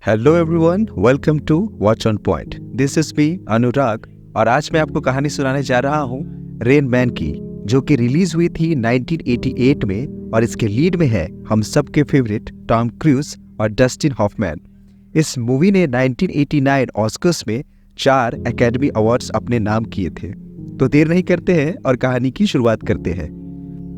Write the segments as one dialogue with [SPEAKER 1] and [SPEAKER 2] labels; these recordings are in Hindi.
[SPEAKER 1] Hello everyone, welcome to Watch On Point. This is me Anurag और आज मैं आपको कहानी सुनाने जा रहा हूँ रेन मैन की, जो कि रिलीज हुई थी 1988 में और इसके लीड में है हम सबके फेवरेट टॉम क्रूज और डस्टिन हॉफमैन। इस मूवी ने 1989 ऑस्कर्स में 4 एकेडमी अवार्ड्स अपने नाम किए थे। तो देर नहीं करते हैं और कहानी की शुरुआत करते हैं।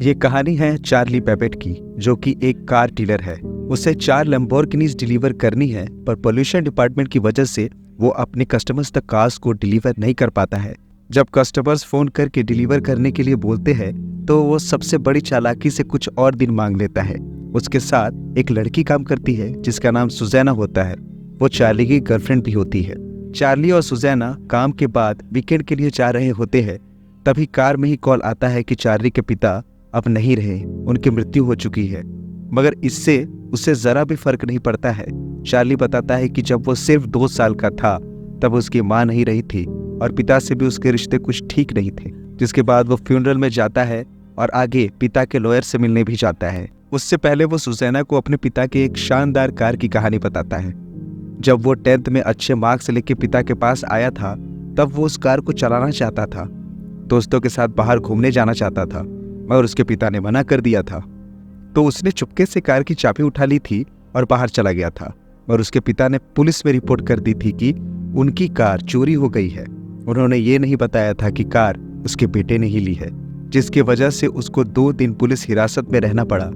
[SPEAKER 1] ये कहानी है चार्ली पेपेट की, जो कि एक कार डीलर है। उसे 4 लैम्बोर्गिनीज डिलीवर करनी है, पर पोल्यूशन डिपार्टमेंट की वजह से वो अपने कस्टमर्स तक कार्स को डिलीवर नहीं कर पाता है। जब कस्टमर्स फोन करके डिलीवर करने के लिए बोलते हैं तो वो सबसे बड़ी चालाकी से कुछ और दिन मांग लेता है। उसके साथ एक लड़की काम करती है जिसका नाम सुजैना होता है। वो चार्ली की गर्लफ्रेंड भी होती है। चार्ली और सुजैना काम के बाद वीकेंड के लिए जा रहे होते हैं। तभी कार में ही कॉल आता है कि चार्ली के पिता अब नहीं रहे, उनकी मृत्यु हो चुकी है। मगर इससे उसे जरा भी फर्क नहीं पड़ता है। चार्ली बताता है कि जब वो सिर्फ 2 साल का था तब उसकी मां नहीं रही थी और पिता से भी उसके रिश्ते कुछ ठीक नहीं थे। जिसके बाद वो फ्यूनरल में जाता है और आगे पिता के लॉयर से मिलने भी जाता है। उससे पहले वो सुजैना को अपने पिता के एक शानदार कार की कहानी बताता है। जब वो 10th में अच्छे मार्क्स लेके पिता के पास आया था तब वो उस कार को चलाना चाहता था, दोस्तों के साथ बाहर घूमने जाना चाहता था, मगर उसके पिता ने मना कर दिया था। तो उसने चुपके से कार की चाबी उठा ली थी और बाहर चला गया था। और उसके पिता ने पुलिस में रिपोर्ट कर दी थी कि उनकी कार चोरी हो गई है। उन्होंने ये नहीं बताया था कि कार उसके बेटे ने ही ली है, जिसकी वजह से उसको 2 दिन पुलिस हिरासत में रहना पड़ा।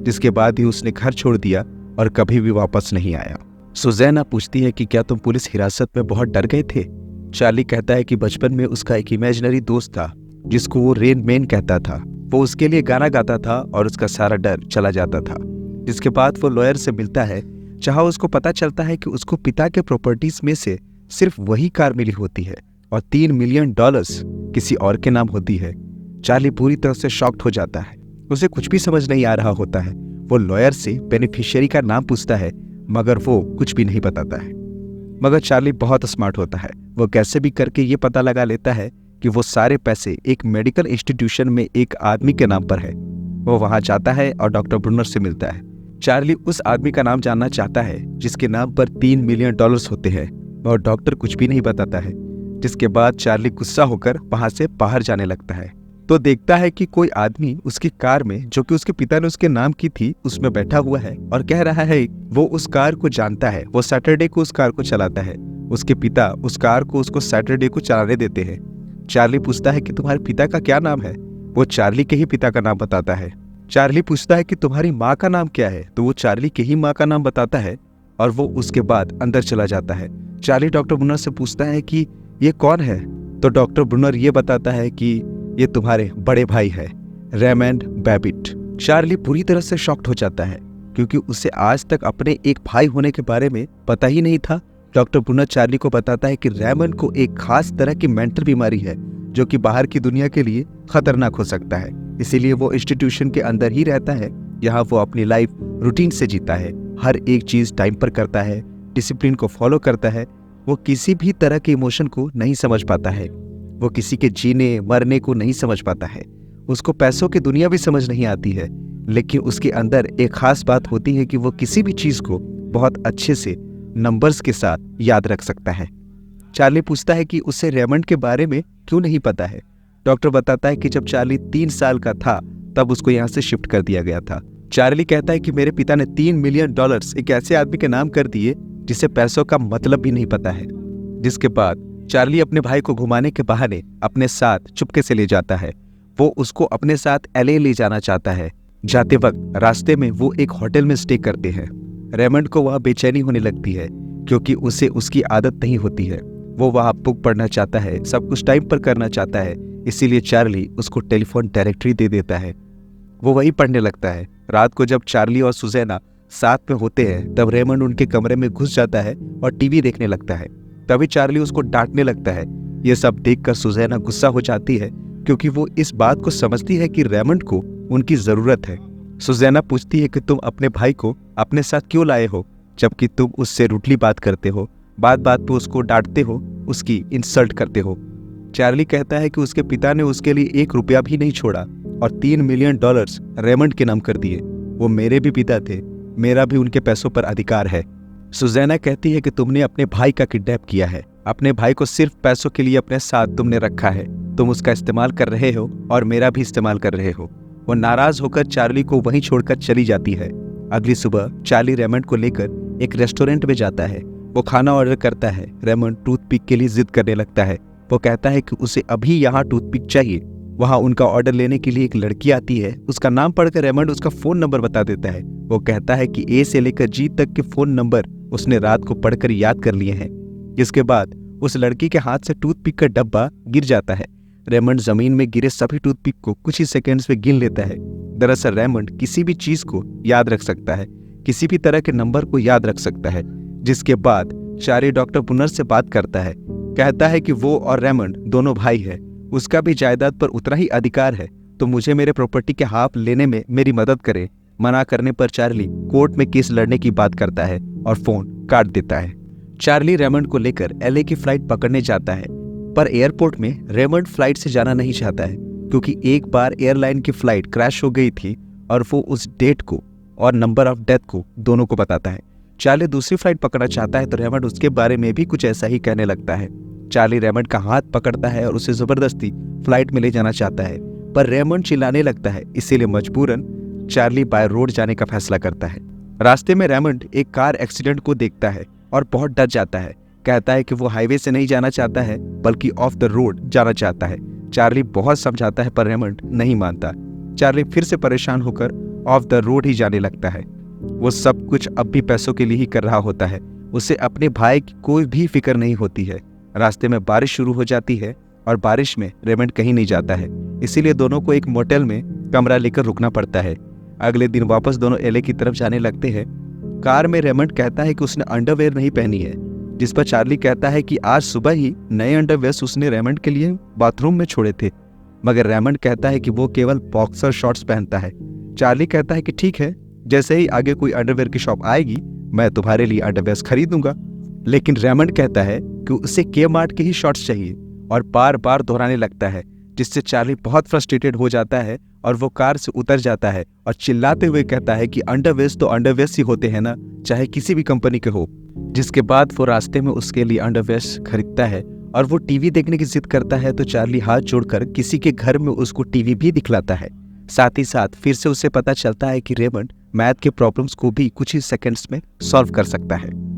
[SPEAKER 1] जिसके बाद ही उसने घर छोड़ दिया और कभी भी वापस नहीं आया। सुजैना पूछती है कि क्या तुम पुलिस हिरासत में बहुत डर गए थे? चार्ली कहता है कि बचपन में उसका एक इमेजिनरी दोस्त था जिसको वो रेन मैन कहता था। वो उसके लिए गाना गाता था और उसका सारा डर चला जाता था। जिसके बाद वो लॉयर से मिलता है, जहां उसको पता चलता है कि उसको पिता के प्रॉपर्टीज में से सिर्फ वही कार मिली होती है और $3 मिलियन किसी और के नाम होती है। चार्ली पूरी तरह से शॉक्ड हो जाता है। उसे कुछ भी समझ नहीं आ रहा होता है। वो लॉयर से बेनिफिशियरी का नाम पूछता है, मगर वो कुछ भी नहीं बताता है। मगर चार्ली बहुत स्मार्ट होता है। वो कैसे भी करके ये पता लगा लेता है कि वो सारे पैसे एक मेडिकल इंस्टीट्यूशन में एक आदमी के नाम पर है। वो वहां जाता है और डॉक्टर ब्रूनर से मिलता है। चार्ली उस आदमी का नाम जानना चाहता है जिसके नाम पर $3 मिलियन होते हैं, और डॉक्टर कुछ भी नहीं बताता है। जिसके बाद चार्ली गुस्सा होकर वहां से बाहर जाने लगता है तो देखता है कि कोई आदमी उसकी कार में, जो कि उसके पिता ने उसके नाम की थी, उसमें बैठा हुआ है और कह रहा है वो उस कार को जानता है। वो सैटरडे को उस कार को चलाता है। उसके पिता उस कार को उसको सैटरडे को चलाने देते हैं। चार्ली पूछता है कि तुम्हारे पिता का क्या नाम है? वो चार्ली के ही पिता का नाम बताता है। चार्ली पूछता है कि तुम्हारी माँ का नाम क्या है? तो वो चार्ली के ही माँ का नाम बताता है और वो उसके बाद अंदर चला जाता है। चार्ली डॉक्टर ब्रूनर से पूछता है कि ये कौन है? तो डॉक्टर ब्रूनर ये बताता है कि ये तुम्हारे बड़े भाई है, रेमंड बेबिट। चार्ली पूरी तरह से शॉक्ड हो जाता है क्योंकि उसे आज तक अपने एक भाई होने के बारे में पता ही नहीं था। डॉक्टर ब्रूनर चार्ली को बताता है कि रेमंड को एक खास तरह की मेंटल बीमारी है जो कि बाहर की दुनिया के लिए खतरनाक हो सकता है। इसीलिए वो इंस्टीट्यूशन के अंदर ही रहता है। यहाँ वो अपनी लाइफ रूटीन से जीता है, हर एक चीज टाइम पर करता है, डिसिप्लिन को फॉलो करता है। वो किसी भी तरह के इमोशन को नहीं समझ पाता है। वो किसी के जीने मरने को नहीं समझ पाता है। उसको पैसों की दुनिया भी समझ नहीं आती है, लेकिन उसके अंदर एक खास बात होती है कि वो किसी भी चीज को बहुत अच्छे से नंबर्स के साथ याद रख सकता है। चार्ली पूछता है कि उसे रेमंड के बारे में क्यों नहीं पता है। डॉक्टर बताता है कि जब चार्ली 3 साल का था तब उसको यहाँ से शिफ्ट कर दिया गया था। चार्ली कहता है कि मेरे पिता ने $3 मिलियन एक ऐसे आदमी के नाम कर दिए जिसे पैसों का मतलब भी नहीं पता है। जिसके बाद चार्ली अपने भाई को घुमाने के बहाने अपने साथ चुपके से ले जाता है। वो उसको अपने साथ LA ले जाना चाहता है। जाते वक्त रास्ते में वो एक होटल में स्टे करते हैं। रेमंड को वहाँ बेचैनी होने लगती है क्योंकि उसे उसकी आदत नहीं होती है। वो वहाँ बुक पढ़ना चाहता है, सब कुछ टाइम पर करना चाहता है। इसीलिए चार्ली उसको टेलीफोन डायरेक्टरी दे देता है। वो वही पढ़ने लगता है। रात को जब चार्ली और सुजैना साथ में होते हैं तब रेमंड उनके कमरे में घुस जाता है और टीवी देखने लगता है। तभी चार्ली उसको डांटने लगता है। ये सब देखकर सुजैना गुस्सा हो जाती है क्योंकि वो इस बात को समझती है कि रेमंड को उनकी जरूरत है। सुजैना पूछती है कि तुम अपने भाई को अपने साथ क्यों लाए हो जबकि तुम उससे रूडली बात करते हो, बात बात पे उसको डांटते हो, उसकी इंसल्ट करते हो। चार्ली कहता है कि उसके पिता ने उसके लिए $1 भी नहीं छोड़ा और $3 मिलियन रेमंड के नाम कर दिए। वो मेरे भी पिता थे, मेरा भी उनके पैसों पर अधिकार है। सुजैना कहती है कि तुमने अपने भाई का किडनैप किया है, अपने भाई को सिर्फ पैसों के लिए अपने साथ तुमने रखा है, तुम उसका इस्तेमाल कर रहे हो और मेरा भी इस्तेमाल कर रहे हो। वो नाराज होकर चार्ली को वहीं छोड़कर चली जाती है। अगली सुबह चार्ली रेमंड को लेकर एक रेस्टोरेंट में जाता है। वो खाना ऑर्डर करता है। रेमंड टूथपिक के लिए जिद करने लगता है। वो कहता है कि उसे अभी यहाँ टूथपिक चाहिए। वहाँ उनका ऑर्डर लेने के लिए एक लड़की आती है। उसका नाम पढ़कर रेमंड उसका फोन नंबर बता देता है। वो कहता है कि ए से लेकर जी तक के फोन नंबर उसने रात को पढ़कर याद कर लिए हैं। इसके बाद उस लड़की के हाथ से टूथपिक का डब्बा गिर जाता है। रेमंड जमीन में गिरे सभी टूथपिक को कुछ ही सेकेंड्स में गिन लेता है। दरअसल रेमंड किसी भी चीज को याद रख सकता है, किसी भी तरह के नंबर को याद रख सकता है। जिसके बाद चार्ली डॉक्टर पुनर से बात करता है। कहता है कि वो और रेमंड दोनों भाई है, उसका भी जायदाद पर उतना ही अधिकार है, तो मुझे मेरे प्रॉपर्टी के हाफ लेने में मेरी मदद करे। मना करने पर चार्ली कोर्ट में केस लड़ने की बात करता है और फोन काट देता है। चार्ली रेमंड को लेकर एलए की फ्लाइट पकड़ने जाता है, पर एयरपोर्ट में रेमंड फ्लाइट से जाना नहीं चाहता है क्योंकि एक बार एयरलाइन की फ्लाइट क्रैश हो गई थी और वो उस डेट को और नंबर ऑफ डेथ को दोनों को बताता है। चार्ली दूसरी फ्लाइट पकड़ना चाहता है तो रेमंड उसके बारे में भी कुछ ऐसा ही कहने लगता है। चार्ली रेमंड का हाथ पकड़ता है और उसे जबरदस्ती फ्लाइट में ले जाना चाहता है, पर रेमंड चिल्लाने लगता है, इसीलिए मजबूरन चार्ली बाय रोड जाने का फैसला करता है। रास्ते में रेमंड एक कार एक्सीडेंट को देखता है और बहुत डर जाता है। कहता है कि वो हाईवे से नहीं जाना चाहता है बल्कि ऑफ द रोड जाना चाहता है। चार्ली बहुत समझाता है पर रेमंड नहीं मानता। चार्ली फिर से परेशान होकर ऑफ द रोड ही जाने लगता है। वो सब कुछ अब भी पैसों के लिए ही कर रहा होता है। उसे अपने भाई की कोई भी फिक्र नहीं होती है। रास्ते में बारिश शुरू हो जाती है और बारिश में रेमंड कहीं नहीं जाता है, इसीलिए दोनों को एक मोटेल में कमरा लेकर रुकना पड़ता है। अगले दिन वापस दोनों एलए की तरफ जाने लगते हैं। कार में रेमंड कहता है कि उसने अंडरवेयर नहीं पहनी है, जिस पर चार्ली कहता है कि आज सुबह ही नए अंडरवेयर उसने रेमंड के लिए बाथरूम में छोड़े थे, मगर रेमंड कहता है कि वो केवल बॉक्सर शॉर्ट्स पहनता है। चार्ली कहता है कि ठीक है, जैसे ही आगे कोई अंडरवेयर की शॉप आएगी मैं तुम्हारे लिए अंडरवेयर खरीदूंगा। लेकिन रेमंड कहता है कि उसे के-मार्ट के ही शॉर्ट्स चाहिए और बार बार दोहराने लगता है, जिससे चार्ली बहुत फ्रस्ट्रेटेड हो जाता है और वो कार से उतर जाता है और चिल्लाते हुए कहता है कि अंडरवेयर तो अंडरवेयर ही होते हैं ना, चाहे किसी भी कंपनी के हो। जिसके बाद वो रास्ते में उसके लिए अंडरवेयर खरीदता है और वो टीवी देखने की जिद करता है तो चार्ली हाथ जोड़कर किसी के घर में उसको टीवी भी दिखलाता है। साथ ही साथ फिर से उसे पता चलता है कि रेमंड मैथ के प्रॉब्लम्स को भी कुछ ही सेकंड्स में सॉल्व कर सकता है।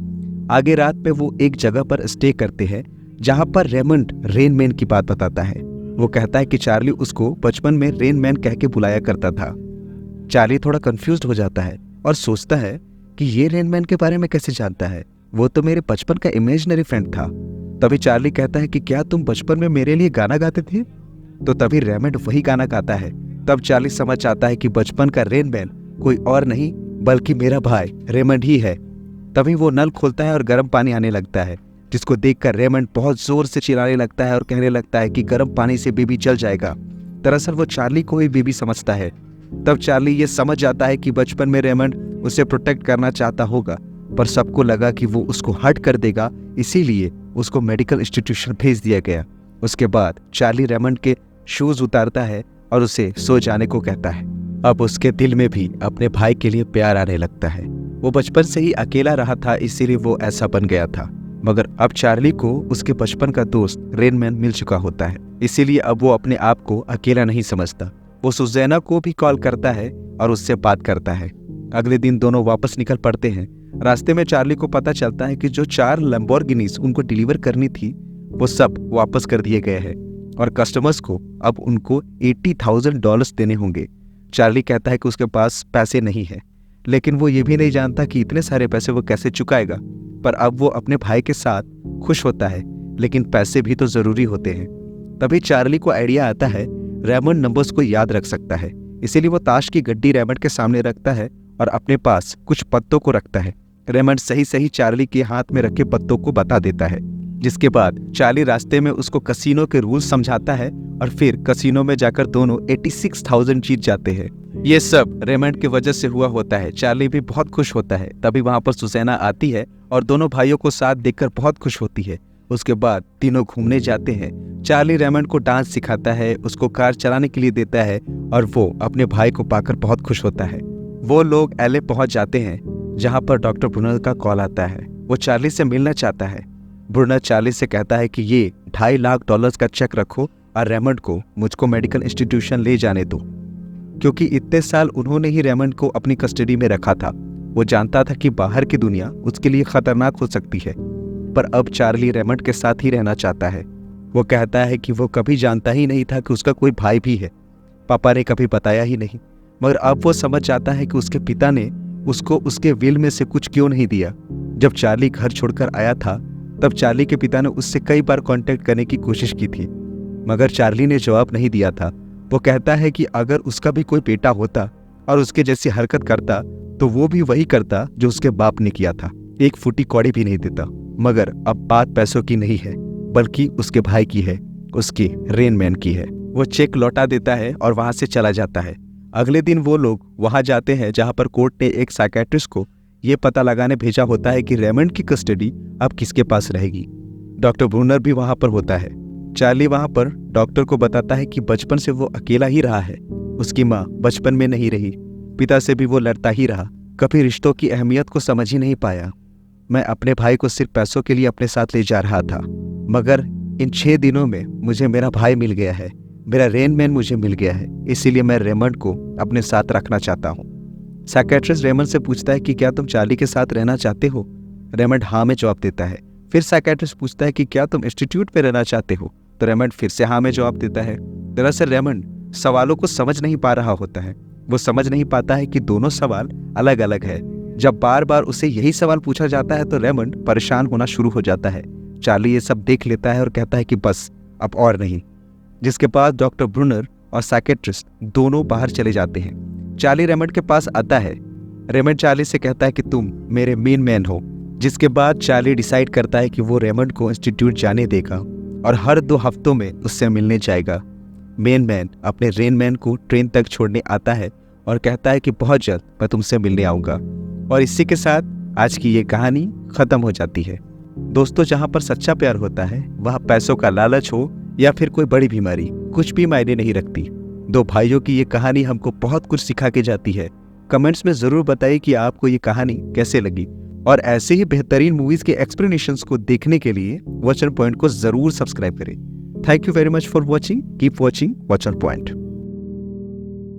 [SPEAKER 1] आगे रात में वो एक जगह पर स्टे करते हैं जहां पर रेमंड रेन मैन की बात बताता है। वो कहता है कि चार्ली उसको बचपन में रेन मैन कह के बुलाया करता था। चार्ली थोड़ा कंफ्यूज्ड हो जाता है और सोचता है कि ये रेन मैन के बारे में कैसे जानता है, वो तो मेरे बचपन का इमेजिनरी फ्रेंड था। तभी चार्ली कहता है कि क्या तुम बचपन में मेरे लिए गाना गाते थे? तो तभी रेमंड वही गाना गाता है। तब चार्ली समझ जाता है कि बचपन का रेन मैन कोई और नहीं बल्कि मेरा भाई रेमंड ही है। तभी वो नल खोलता है और गर्म पानी आने लगता है, जिसको देखकर रेमंड बहुत जोर से चिल्लाने लगता है और कहने लगता है कि गर्म पानी से बेबी जल जाएगा। दरअसल वो चार्ली को ही बेबी समझता है। तब चार्ली ये समझ जाता है कि बचपन में रेमंड उसे प्रोटेक्ट करना चाहता होगा, पर सबको लगा कि वो उसको हर्ट कर देगा, इसीलिए उसको मेडिकल इंस्टीट्यूशन भेज दिया गया। उसके बाद चार्ली रेमंड के शूज उतारता है और उसे सो जाने को कहता है। अब उसके दिल में भी अपने भाई के लिए प्यार आने लगता है। वो बचपन से ही अकेला रहा था, इसीलिए वो ऐसा बन गया था। मगर अब चार्ली को उसके बचपन का दोस्त रेन मैन मिल चुका होता है, इसीलिए अब वो अपने आप को अकेला नहीं समझता। वो सुजैना को भी कॉल करता है और उससे बात करता है। अगले दिन दोनों वापस निकल पड़ते हैं। रास्ते में चार्ली को पता चलता है कि जो 4 लैम्बोर्गिनीज उनको डिलीवर करनी थी वो सब वापस कर दिए गए हैं और कस्टमर्स को अब उनको $80,000 देने होंगे। चार्ली कहता है कि उसके पास पैसे नहीं है, लेकिन वो ये भी नहीं जानता कि इतने सारे पैसे वो कैसे चुकाएगा। पर अब वो अपने भाई के साथ खुश होता है, लेकिन पैसे भी तो जरूरी होते हैं। तभी चार्ली को आइडिया आता है रेमंड नंबर्स को याद रख सकता है, इसीलिए वो ताश की गड्डी रेमंड के सामने रखता है और अपने पास कुछ पत्तों को रखता है। रेमंड सही सही चार्ली के हाथ में रखे पत्तों को बता देता है, जिसके बाद चार्ली रास्ते में उसको कसीनो के रूल्स समझाता है और फिर कसीनो में जाकर दोनों 86,000 जीत जाते हैं। ये सब रेमंड की वजह से हुआ होता है। चार्ली भी बहुत खुश होता है। तभी वहां पर सुजैना आती है और दोनों भाइयों को साथ देखकर बहुत खुश होती है। उसके बाद तीनों घूमने जाते हैं। चार्ली रेमंड को डांस सिखाता है, उसको कार चलाने के लिए देता है और वो अपने भाई को पाकर बहुत खुश होता है। वो लोग एलए पहुंच जाते हैं। जहां पर डॉक्टर ब्रूनर का कॉल आता है। वो चार्ली से मिलना चाहता है। ब्रूनर चार्ली से कहता है कि ये $2.5 लाख का चेक रखो और रेमंड को मुझको मेडिकल इंस्टीट्यूशन ले जाने दो, क्योंकि इतने साल उन्होंने ही रेमंड को अपनी कस्टडी में रखा था। वो जानता था कि बाहर की दुनिया उसके लिए खतरनाक हो सकती है, पर अब चार्ली रेमंड के साथ ही रहना चाहता है। वो कहता है कि वो कभी जानता ही नहीं था कि उसका कोई भाई भी है। पापा ने कभी बताया ही नहीं, मगर अब वो समझ जाता है कि उसके पिता ने उसको उसके विल में से कुछ क्यों नहीं दिया। जब चार्ली घर छोड़कर आया था तब चार्ली के पिता ने उससे कई बार कांटेक्ट करने की कोशिश की थी, मगर चार्ली ने जवाब नहीं दिया था। वो कहता है कि अगर उसका भी कोई बेटा होता और उसके जैसी हरकत करता तो वो भी वही करता जो उसके बाप ने किया था, एक फूटी कौड़ी भी नहीं देता। मगर अब बात पैसों की नहीं है, बल्कि उसके भाई की है, उसकी रेन मैन की है। वो चेक लौटा देता है और वहां से चला जाता है। अगले दिन वो लोग वहां जाते हैं जहां पर कोर्ट ने एक साइकियाट्रिस्ट को ये पता लगाने भेजा होता है कि रेमंड की कस्टडी अब किसके पास रहेगी। डॉक्टर ब्रूनर भी वहां पर होता है। चार्ली वहां पर डॉक्टर को बताता है कि बचपन से वो अकेला ही रहा है। उसकी माँ बचपन में नहीं रही, पिता से भी वो लड़ता ही रहा, कभी रिश्तों की अहमियत को समझ ही नहीं पाया। मैं अपने भाई को सिर्फ पैसों के लिए अपने साथ ले जा रहा था, मगर इन 6 दिनों में मुझे मेरा भाई मिल गया है, मेरा रेन मैन मुझे मिल गया है, इसीलिए मैं रेमंड को अपने साथ रखना चाहता हूँ। साइकियाट्रिस्ट रेमंड से पूछता है कि क्या तुम चार्ली के साथ रहना चाहते हो। रेमंड हाँ में जवाब देता है। फिर साइकियाट्रिस्ट पूछता है कि क्या तुम इंस्टीट्यूट में रहना चाहते हो, तो रेमंड फिर से हाँ में जवाब देता है। दरअसल रेमंड सवालों को समझ नहीं पा रहा होता है। वो समझ नहीं पाता है कि दोनों सवाल अलग अलग है। जब बार बार उसे यही सवाल पूछा जाता है तो रेमंड परेशान होना शुरू हो जाता है। चार्ली ये सब देख लेता है और कहता है कि बस अब और नहीं, जिसके बाद डॉक्टर ब्रूनर और साइकियाट्रिस्ट दोनों बाहर चले जाते हैं। चार्ली रेमंड के पास आता है। रेमंड चार्ली से कहता है कि तुम मेरे मेन मैन हो, जिसके बाद चार्ली डिसाइड करता है कि वो रेमंड को इंस्टीट्यूट जाने देगा और हर 2 हफ्तों में उससे मिलने जाएगा। मेन मैन अपने रेन मैन को ट्रेन तक छोड़ने आता है और कहता है कि बहुत जल्द मैं तुमसे मिलने आऊँगा। और इसी के साथ आज की ये कहानी खत्म हो जाती है। दोस्तों, जहाँ पर सच्चा प्यार होता है वहाँ पैसों का लालच हो या फिर कोई बड़ी बीमारी कुछ भी मायने नहीं रखती। 2 भाइयों की ये कहानी हमको बहुत कुछ सिखा के जाती है। कमेंट्स में जरूर बताइए कि आपको ये कहानी कैसे लगी, और ऐसे ही बेहतरीन मूवीज के एक्सप्लेनेशंस को देखने के लिए वॉच ऑन पॉइंट को जरूर सब्सक्राइब करें। Thank you very much for watching. Keep watching watch On point.